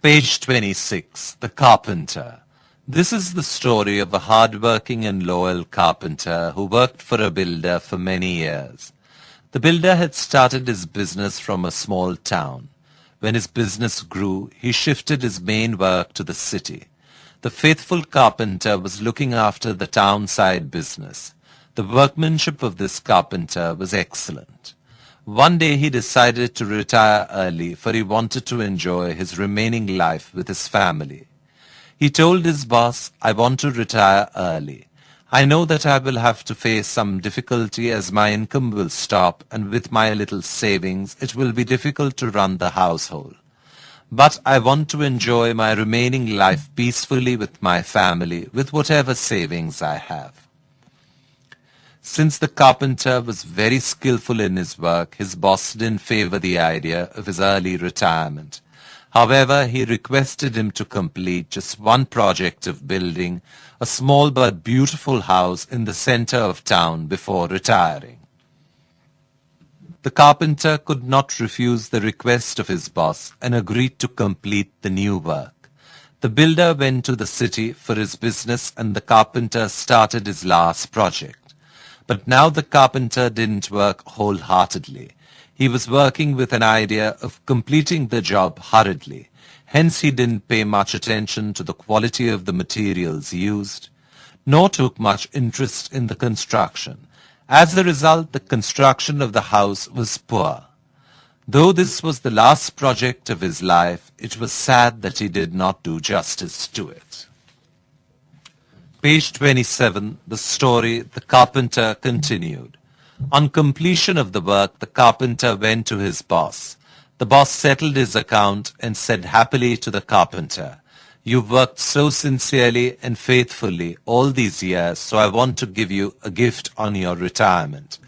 Page 26. The Carpenter. This is the story of a hard-working and loyal carpenter who worked for a builder for many years. The builder had started his business from a small town. When his business grew, he shifted his main work to the city. The faithful carpenter was looking after the town-side business. The workmanship of this carpenter was excellent. One day he decided to retire early, for he wanted to enjoy his remaining life with his family. He told his boss, "I want to retire early. I know that I will have to face some difficulty as my income will stop, and with my little savings it will be difficult to run the household. But I want to enjoy my remaining life peacefully with my family, with whatever savings I have." Since the carpenter was very skillful in his work, his boss didn't favor the idea of his early retirement. However, he requested him to complete just one project of building a small but beautiful house in the center of town before retiring. The carpenter could not refuse the request of his boss and agreed to complete the new work. The builder went to the city for his business and the carpenter started his last project. But now the carpenter didn't work wholeheartedly. He was working with an idea of completing the job hurriedly. Hence he didn't pay much attention to the quality of the materials used, nor took much interest in the construction. As a result, the construction of the house was poor. Though this was the last project of his life, it was sad that he did not do justice to it. Page 27, the story The Carpenter continued. On completion of the work, the carpenter went to his boss. The boss settled his account and said happily to the carpenter, "You've worked so sincerely and faithfully all these years, so I want to give you a gift on your retirement,"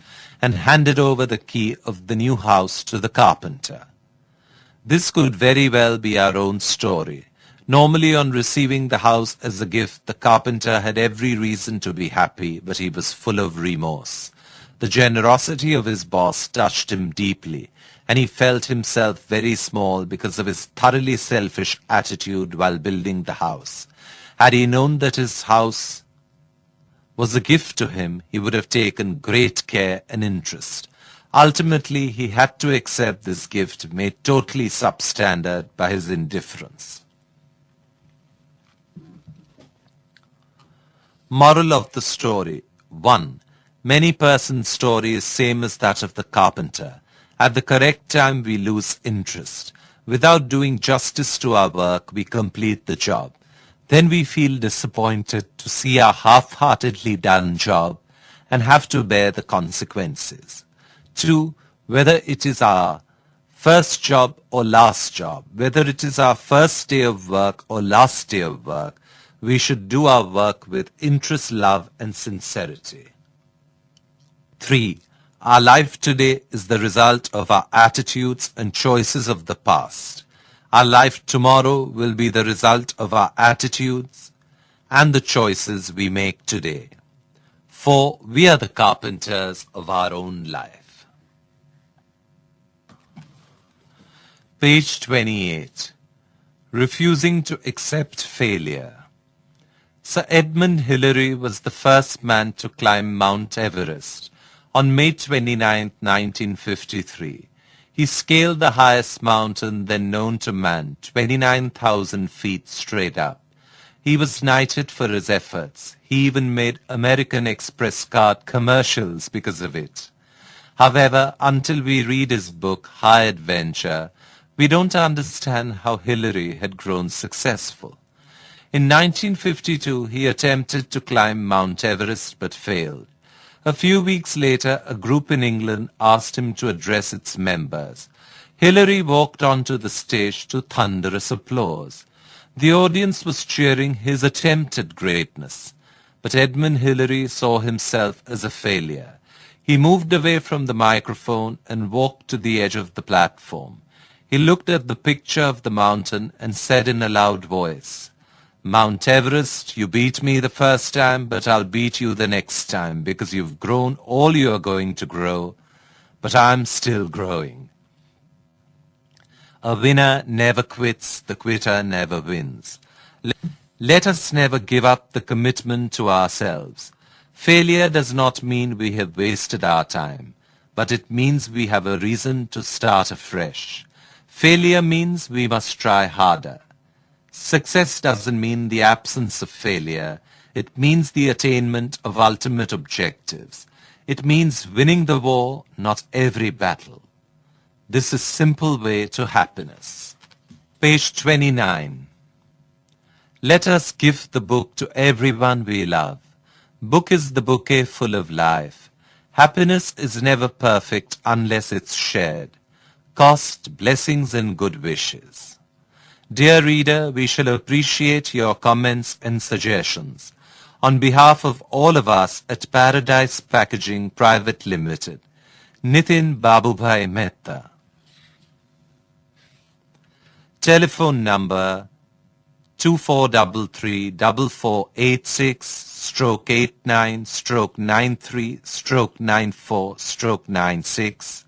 and handed over the key of the new house to the carpenter. This could very well be our own story. Normally, on receiving the house as a gift, the carpenter had every reason to be happy, but he was full of remorse. The generosity of his boss touched him deeply, and he felt himself very small because of his thoroughly selfish attitude while building the house. Had he known that his house was a gift to him, he would have taken great care and interest. Ultimately, he had to accept this gift made totally substandard by his indifference. Moral of the story. 1. Many persons' story is same as that of the carpenter. At the correct time we lose interest. Without doing justice to our work, we complete the job. Then we feel disappointed to see our half-heartedly done job and have to bear the consequences. 2. Whether it is our first job or last job, whether it is our first day of work or last day of work, we should do our work with interest, love, and sincerity. 3. Our life today is the result of our attitudes and choices of the past. Our life tomorrow will be the result of our attitudes and the choices we make today. 4. We are the carpenters of our own life. Page 28. Refusing to accept failure. Sir Edmund Hillary was the first man to climb Mount Everest. On May 29, 1953, he scaled the highest mountain then known to man, 29,000 feet straight up. He was knighted for his efforts. He even made American Express card commercials because of it. However, until we read his book, High Adventure, we don't understand how Hillary had grown successful. In 1952, he attempted to climb Mount Everest but failed. A few weeks later, a group in England asked him to address its members. Hillary walked onto the stage to thunderous applause. The audience was cheering his attempt at greatness. But Edmund Hillary saw himself as a failure. He moved away from the microphone and walked to the edge of the platform. He looked at the picture of the mountain and said in a loud voice, "Mount Everest, you beat me the first time, but I'll beat you the next time because you've grown all you are going to grow, but I'm still growing." A winner never quits, the quitter never wins. Let us never give up the commitment to ourselves. Failure does not mean we have wasted our time, but it means we have a reason to start afresh. Failure means we must try harder. Success doesn't mean the absence of failure. It means the attainment of ultimate objectives. It means winning the war, not every battle. This is simple way to happiness. Page 29. Let us give the book to everyone we love. Book is the bouquet full of life. Happiness is never perfect unless it's shared. Cost, blessings and good wishes. Dear reader, we shall appreciate your comments and suggestions. On behalf of all of us at Paradise Packaging Private Limited, Nitin Babubhai Mehta. Telephone number 2433-4486-89-93-94-96.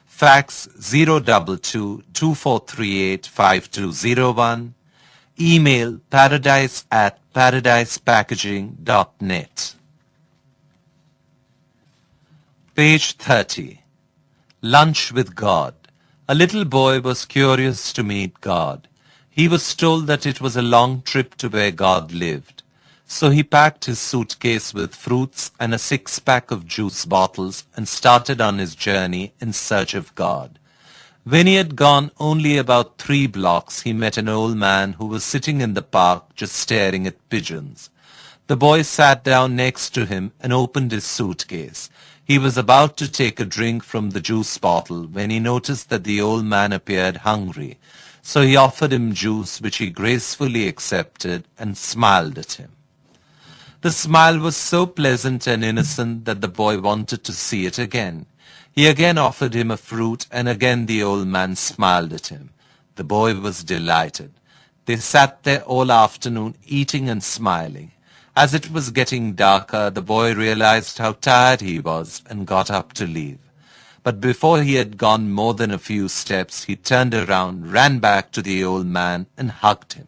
Fax 022-2438-5201. Email paradise@paradisepackaging.net. Page 30. Lunch with God. A little boy was curious to meet God. He was told that it was a long trip to where God lived. So he packed his suitcase with fruits and a six-pack of juice bottles and started on his journey in search of God. When he had gone only about 3 blocks, he met an old man who was sitting in the park just staring at pigeons. The boy sat down next to him and opened his suitcase. He was about to take a drink from the juice bottle when he noticed that the old man appeared hungry. So he offered him juice, which he gracefully accepted and smiled at him. The smile was so pleasant and innocent that the boy wanted to see it again. He again offered him a fruit, and again the old man smiled at him. The boy was delighted. They sat there all afternoon, eating and smiling. As it was getting darker, the boy realized how tired he was and got up to leave. But before he had gone more than a few steps, he turned around, ran back to the old man, and hugged him.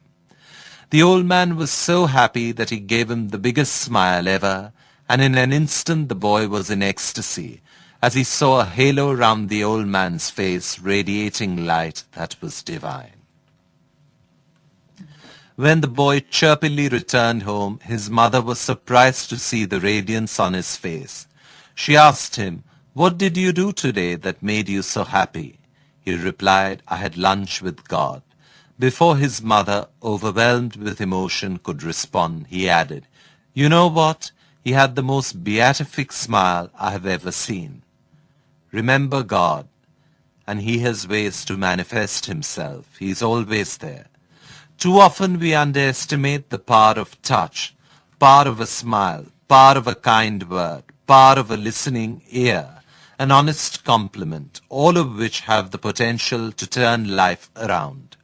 The old man was so happy that he gave him the biggest smile ever, and in an instant the boy was in ecstasy, as he saw a halo round the old man's face, radiating light that was divine. When the boy chirpily returned home, his mother was surprised to see the radiance on his face. She asked him, "What did you do today that made you so happy?" He replied, "I had lunch with God." Before his mother, overwhelmed with emotion, could respond, he added, "You know what? He had the most beatific smile I have ever seen." Remember God, and He has ways to manifest Himself. He is always there. Too often we underestimate the power of touch, power of a smile, power of a kind word, power of a listening ear, an honest compliment, all of which have the potential to turn life around.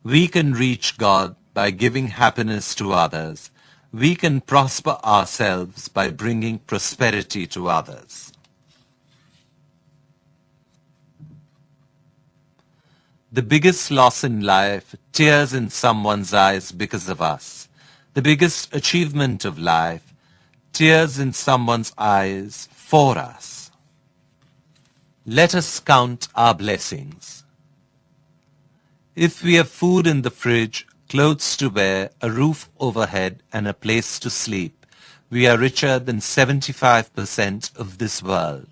We can reach God by giving happiness to others. We can prosper ourselves by bringing prosperity to others. The biggest loss in life, tears in someone's eyes because of us. The biggest achievement of life, tears in someone's eyes for us. Let us count our blessings. If we have food in the fridge, clothes to wear, a roof overhead, and a place to sleep, we are richer than 75% of this world.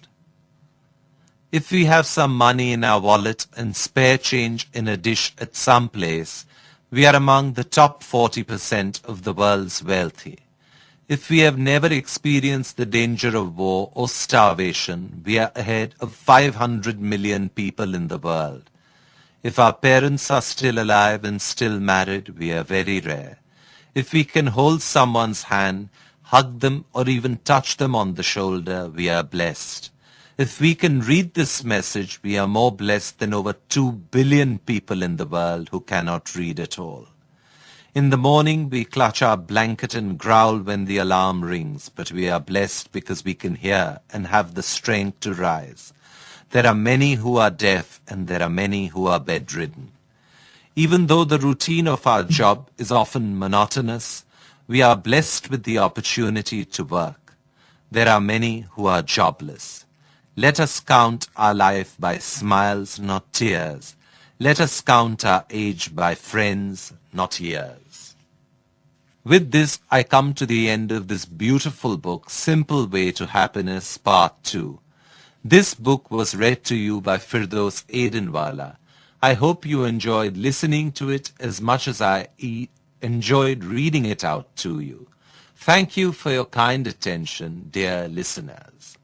If we have some money in our wallet and spare change in a dish at some place, we are among the top 40% of the world's wealthy. If we have never experienced the danger of war or starvation, we are ahead of 500 million people in the world. If our parents are still alive and still married, we are very rare. If we can hold someone's hand, hug them, or even touch them on the shoulder, we are blessed. If we can read this message, we are more blessed than over 2 billion people in the world who cannot read at all. In the morning, we clutch our blanket and growl when the alarm rings, but we are blessed because we can hear and have the strength to rise. There are many who are deaf and there are many who are bedridden. Even though the routine of our job is often monotonous, we are blessed with the opportunity to work. There are many who are jobless. Let us count our life by smiles, not tears. Let us count our age by friends, not years. With this, I come to the end of this beautiful book, Simple Way to Happiness, Part 2. This book was read to you by Firdaus Aidenwala. I hope you enjoyed listening to it as much as I enjoyed reading it out to you. Thank you for your kind attention, dear listeners.